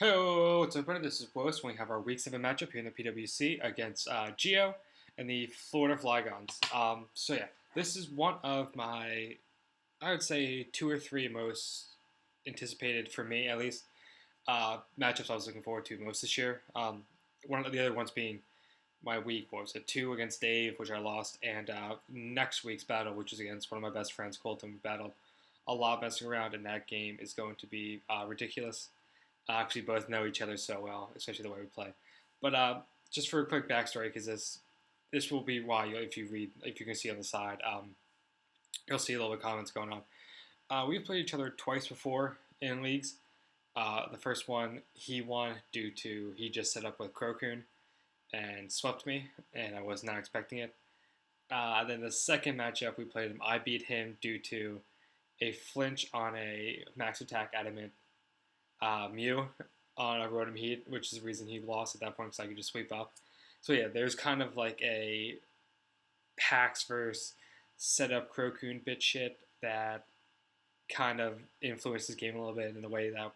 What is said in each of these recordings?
Hello, what's up, everybody? This is Willis. We have our Week 7 matchup here in the PWC against Geo and the Florida Flygons. This is one of my, I would say, two or three most anticipated, for me at least, matchups I was looking forward to most this year. One of the other ones being my week, what was it, 2 against Dave, which I lost, and next week's battle, which is against one of my best friends, Colton. We battled a lot messing around, and that game is going to be ridiculous. Actually both know each other so well, especially the way we play. But just for a quick backstory, because this will be why if you can see on the side, you'll see a little bit of comments going on. We've played each other twice before in leagues. The first one he won due to he just set up with Krokun and swept me, and I was not expecting it. Then the second matchup we played him, I beat him due to a flinch on a max attack adamant Mew on a Rotom Heat, which is the reason he lost at that point because I could just sweep up. So yeah, there's kind of like a hacks versus setup Krokun bit shit that kind of influenced this game a little bit in the way that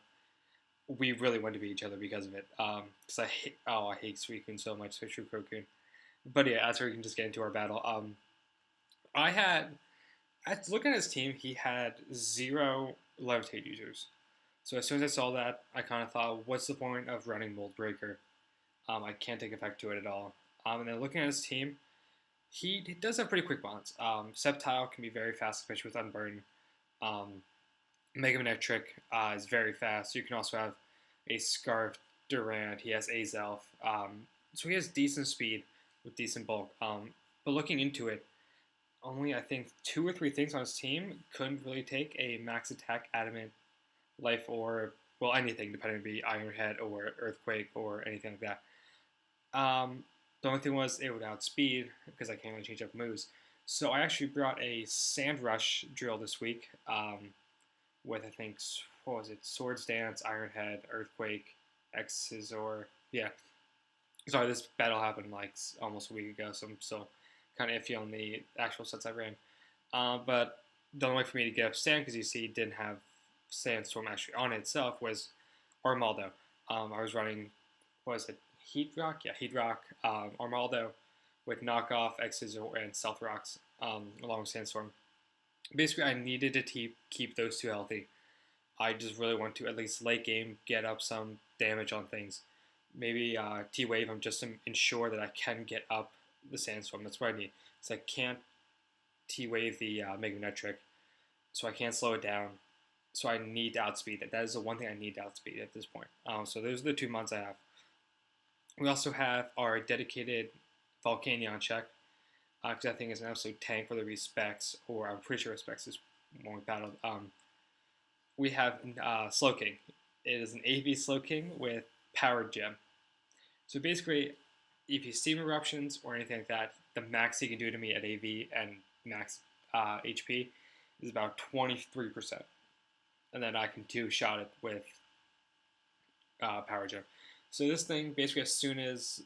we really want to beat each other because of it. Because I hate Suicune so much, especially Krokun. But yeah, that's where we can just get into our battle. I had, looking at his team, he had zero levitate users. So as soon as I saw that, I kind of thought, what's the point of running Mold Breaker? I can't take effect to it at all. And then looking at his team, he does have pretty quick bonds. Sceptile can be very fast, especially with Unburden. Mega Manectric is very fast. You can also have a Scarf Durant. He has Azelf. So he has decent speed with decent bulk. But looking into it, only I think two or three things on his team couldn't really take a max attack adamant life or well anything depending on be Iron Head or Earthquake or anything like that. The only thing was it would outspeed because I can't really change up moves. So I actually brought a Sand Rush drill this week with I think what was it, Swords Dance, Iron Head, Earthquake, X Scizor. Yeah, sorry, this battle happened like almost a week ago, so I'm still kind of iffy on the actual sets I ran. But the only way for me to get up Sand, because you see, didn't have Sandstorm actually on itself, was Armaldo. I was running, what was it, Heat Rock? Yeah, Heat Rock, Armaldo with knockoff, X's, and Stealth Rocks along with Sandstorm. Basically, I needed to keep those two healthy. I just really want to, at least late game, get up some damage on things. Maybe T-Wave him just to ensure that I can get up the Sandstorm. That's what I need. So I can't T-Wave the Mega Manectric, so I can't slow it down. So I need to outspeed it. That is the one thing I need to outspeed at this point. So those are the 2 months I have. We also have our dedicated Volcanion check, because I think is an absolute tank for the respects, or I'm pretty sure respects is when we battled. We have Slowking. It is an AV Slowking with Powered Gem. So basically, if you Steam Eruptions or anything like that, the max he can do to me at AV and max HP is about 23%. And then I can two-shot it with Power Gem. So this thing, basically as soon as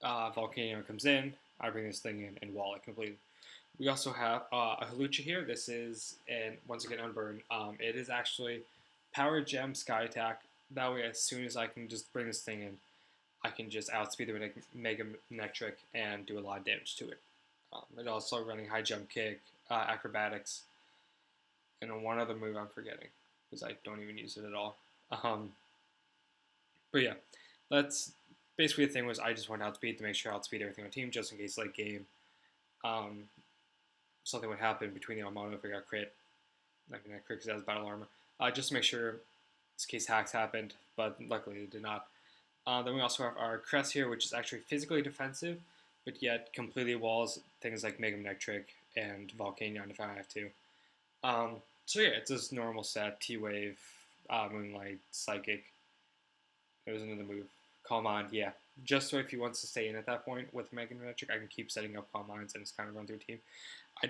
Volcano comes in, I bring this thing in and wall it completely. We also have a Hawlucha here. This is, and once again, Unburn. It is actually Power Gem Sky Attack. That way, as soon as I can just bring this thing in, I can just outspeed the Mega Manectric and do a lot of damage to it. It also running High Jump Kick, Acrobatics, and one other move I'm forgetting because I don't even use it at all. But yeah, that's basically the thing was I just went outspeed to make sure I outspeed everything on the team just in case late game something would happen between the Armada if we got crit. Like that crit because that was battle armor. Just to make sure in case hacks happened, but luckily it did not. Then we also have our Crest here, which is actually physically defensive, but yet completely walls things like Mega Manectric and Volcanion if I have to. So yeah, it's this normal set, T-Wave, Moonlight, Psychic. There's another move. Calm Mind, yeah. Just so if he wants to stay in at that point with Mega Manectric, I can keep setting up Calm Minds and just kind of run through a team. I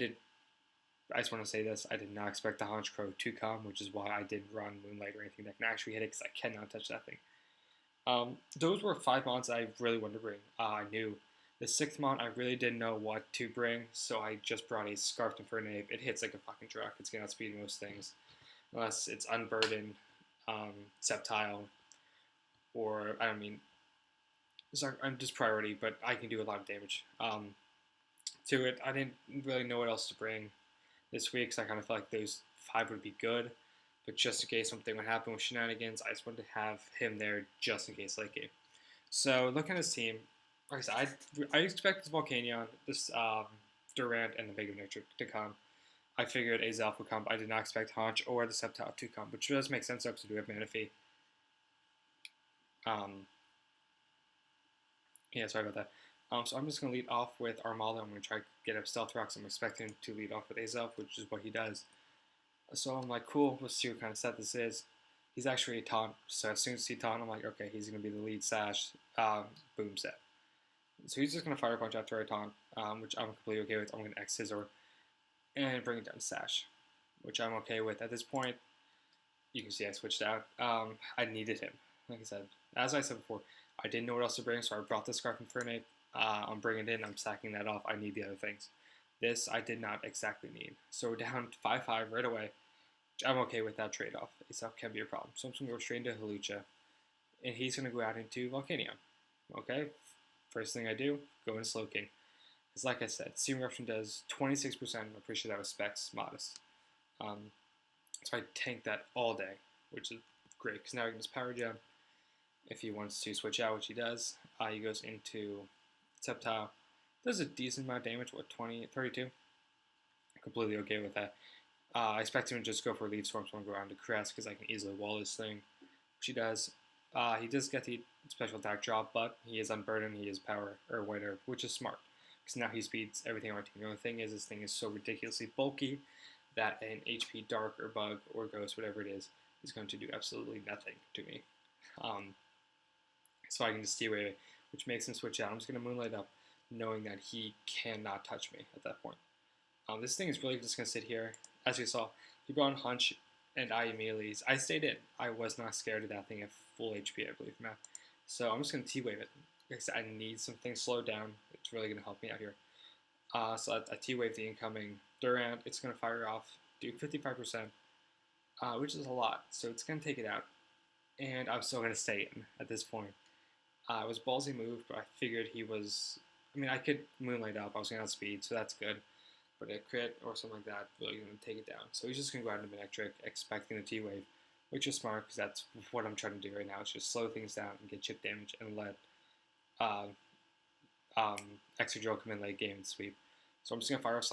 just want to say this, I did not expect the Honchkrow to come, which is why I didn't run Moonlight or anything that can actually hit it, because I cannot touch that thing. Those were 5 mons I really wanted to bring. I knew the 6th mon I really didn't know what to bring, so I just brought a Scarfed Infernape. It hits like a fucking truck. It's going to outspeed most things. Unless it's Unburdened, Sceptile, or I don't mean, sorry, I'm just priority, but I can do a lot of damage. To it, I didn't really know what else to bring this week, because I kind of felt like those 5 would be good. But just in case something would happen with shenanigans, I just wanted to have him there just in case late game. So looking at his team, like I said, I expect this Volcanion, this Durant, and the Mega Nurture to come. I figured Azelf would come. I did not expect Haunch or the Sceptile to come, which does make sense because we do have Manaphy. Yeah, sorry about that. So I'm just going to lead off with Armada. I'm going to try to get up Stealth Rocks. I'm expecting to lead off with Azelf, which is what he does. So I'm like, cool, let's see what kind of set this is. He's actually a taunt, so as soon as he taunt, I'm like, okay, he's going to be the lead sash boom set. So he's just going to Fire Punch after I taunt, which I'm completely okay with. I'm going to X Scissor and bring it down to sash, which I'm okay with. At this point, you can see I switched out. I needed him. Like I said, as I said before, I didn't know what else to bring, so I brought the Scarf Infernate. I'm bringing it in, I'm stacking that off. I need the other things. This I did not exactly need. So we're down 5-5 right away. I'm okay with that trade-off. Itself can be a problem. So I'm just going to go straight into Hawlucha, and he's going to go out into Volcanion. Okay? First thing I do, go into Slowking. Because like I said, Seam Eruption does 26%. I'm pretty sure that was specs, modest. So I tank that all day, which is great, because now he can just Power Gem. If he wants to switch out, which he does, he goes into Sceptile. Does a decent amount of damage, what, 20, 32? Completely okay with that. I expect him to just go for Leaf Storm, so I'm going to go around to Crest because I can easily wall this thing, which he does. He does get the special attack drop, but he is Unburdened, he is Power, or White, which is smart, because now he speeds everything on my team. The only thing is, this thing is so ridiculously bulky that an HP Dark or Bug or Ghost, whatever it is going to do absolutely nothing to me. So I can just T-Wave it, which makes him switch out. I'm just going to Moonlight up, knowing that he cannot touch me at that point. This thing is really just going to sit here. As you saw, he brought on Hunch, and I immediately, I stayed in. I was not scared of that thing at full HP, I believe, Matt. So I'm just going to T-Wave it. Because I need something slowed down. It's really going to help me out here. So I T-Wave the incoming Durant. It's going to fire off, do 55%, which is a lot. So it's going to take it out. And I'm still going to stay in at this point. It was ballsy move, but I figured he was... I mean, I could Moonlight up. I was going to outspeed, so that's good. But a crit or something like that really going to take it down. So he's just going to go out into Manectric, expecting a T-Wave, which is smart because that's what I'm trying to do right now. Is just slow things down and get chip damage and let Extra Drill come in late game and sweep. So I'm just going to fire off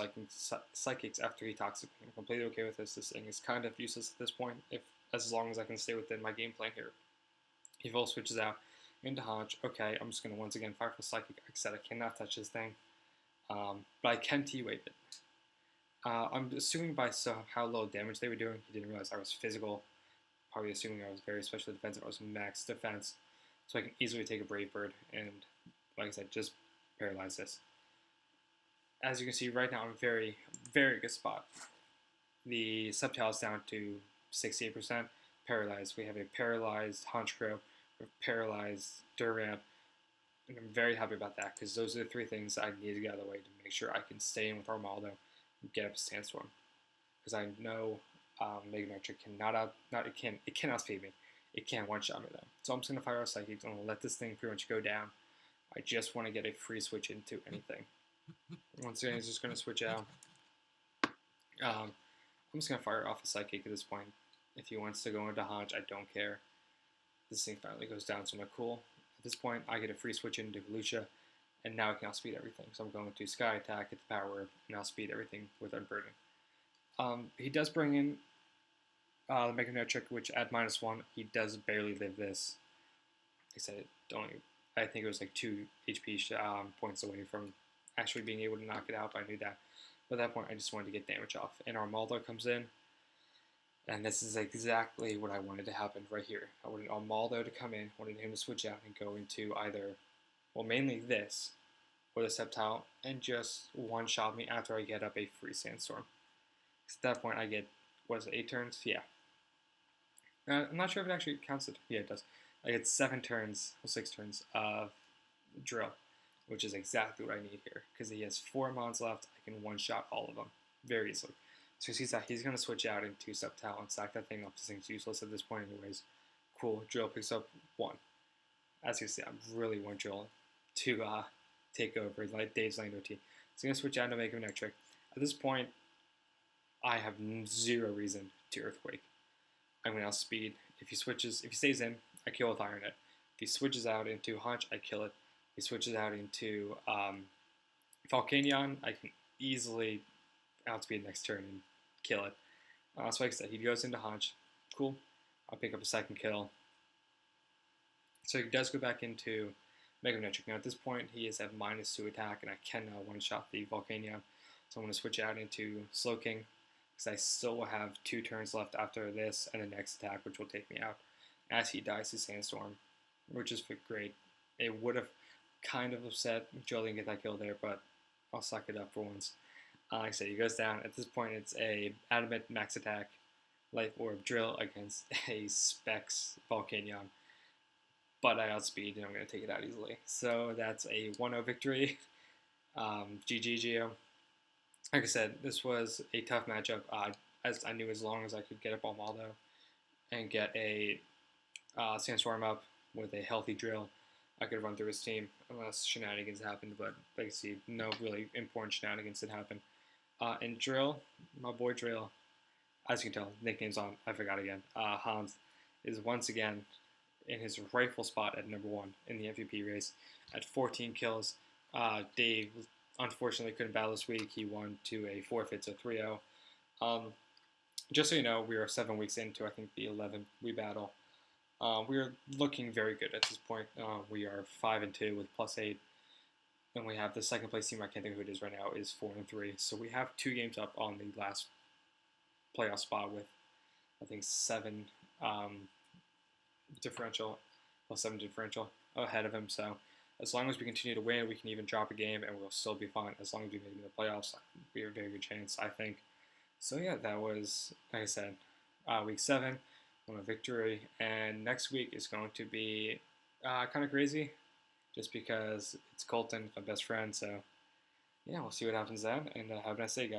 Psychics after he Toxic me. I'm completely okay with this. This thing is kind of useless at this point, as long as I can stay within my game plan here. He full switches out into Haunch. Okay, I'm just going to once again fire for Psychic. Like I said, I cannot touch this thing. But I can T-Wave it. I'm assuming by how low damage they were doing, he didn't realize I was physical. Probably assuming I was very special defensive. I was max defense. So I can easily take a Brave Bird and, like I said, just paralyze this. As you can see right now, I'm very, very good spot. The Sceptile is down to 68% paralyzed. We have a paralyzed Honchkrow, a paralyzed Durant, and I'm very happy about that because those are the 3 things I need to get out of the way to make sure I can stay in with Armaldo and get up a Sandstorm. Because I know Mega Nurture it cannot speed me. It can't one-shot me though. So I'm just going to fire out Psychics. I'm going to let this thing pretty much go down. I just want to get a free switch into anything. Once again, he's just going to switch out. I'm just going to fire off a Psychic at this point. If he wants to go into Haunch, I don't care. This thing finally goes down, so I'm like, cool. At this point, I get a free switch into Hawlucha, and now I can outspeed everything. So I'm going to Sky Attack, get the Power Word, and outspeed everything with Unburden. He does bring in the Mega Nurture, which at -1, he does barely live this. I said I think it was like 2 HP points away from actually being able to knock it out, but I knew that. But at that point, I just wanted to get damage off. And Armaldo comes in, and this is exactly what I wanted to happen right here. I wanted Armaldo to come in, wanted him to switch out and go into either, well, mainly this, or the Sceptile, and just one-shot me after I get up a free Sandstorm. At that point, I get, what is it, 8 turns? Yeah. I'm not sure if it actually counts it. Yeah, it does. I get 7 turns, or 6 turns of Drill, which is exactly what I need here, because he has 4 mons left. I can one-shot all of them very easily. So he sees that he's going to switch out into Sceptile and stack that thing up. This thing's useless at this point anyways. Cool. Drill picks up 1. As you see, I'm really want Drill to take over like Dave's lane OT. So I'm gonna switch out to Mega Electric. At this point, I have zero reason to Earthquake. I'm gonna outspeed. If he stays in, I kill with Iron Head. If he switches out into Hunch, I kill it. If he switches out into Volcanion, I can easily outspeed next turn and kill it. So like I said, he goes into Hunch. Cool. I'll pick up a second kill. So he does go back into Mega Electric. Now at this point, he is at -2 attack, and I can now one-shot the Volcanion. So I'm going to switch out into Slowking, because I still will have 2 turns left after this and the next attack, which will take me out. As he dies to Sandstorm, which is great. It would have kind of upset Joe didn't get that kill there, but I'll suck it up for once. Like I said, he goes down. At this point, it's a Adamant max attack, Life Orb Drill against a Specs Volcanion. But I outspeed, and I'm going to take it out easily. So that's a 1-0 victory. GG, Geo. Like I said, this was a tough matchup. As I knew as long as I could get up on Waldo and get a Sandstorm up with a healthy Drill, I could run through his team unless shenanigans happened. But like you see, no really important shenanigans that happened. And Drill, my boy Drill, as you can tell, nickname's on. I forgot again. Hans is once again in his rightful spot at number 1 in the MVP race at 14 kills. Dave unfortunately couldn't battle this week. He won to a forfeit, so 3-0. Just so you know, we are 7 weeks into, I think, the 11th we battle. We are looking very good at this point. We are 5-2 with +8. And we have the second place team, I can't think of who it is right now, is 4-3. So we have 2 games up on the last playoff spot with, I think, 7 differential, +7 differential ahead of him. So as long as we continue to win, we can even drop a game and we'll still be fine. As long as we make it in the playoffs, we have a very good chance, I think. So yeah, that was, like I said, week 7, a victory. And next week is going to be kind of crazy, just because it's Colton, my best friend. So yeah, we'll see what happens then. And have a nice day, guys.